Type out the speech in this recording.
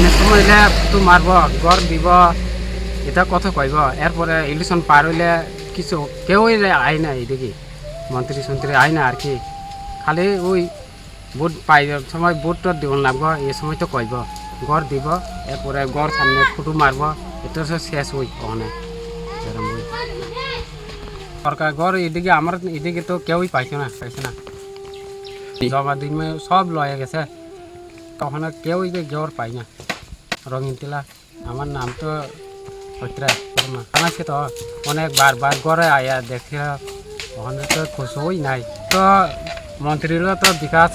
অনেক সময় হইলে তো মারব গড় দিব এটা কথা কইব এরপরে ইলেকশন পার হইলে কিছু কেউ আয় না এদিকে মন্ত্রী সন্ত্রী আয় না আর কি খালি ওই ভোট পাই সময় ভোট টোট দিব লাগব এই সময় তো কইব গড় দিব এরপরে গড় সামনে ফুটু মারব এটা তো শেষ হই ওখানে এরকম হই। সরকার গড় এদিকে আমার এদিকে তো কেউই পাইছে না জমা দিন সব লয়ে গেছে তখন কেউই গড় পাই না রঙিন টিলা আমার নাম তো হইত্রায় আমাকে তো অনেক বার গড়ে আয়া দেখে ওখানে তো খুশই নাই তো মন্ত্রীরা তো বিকাশ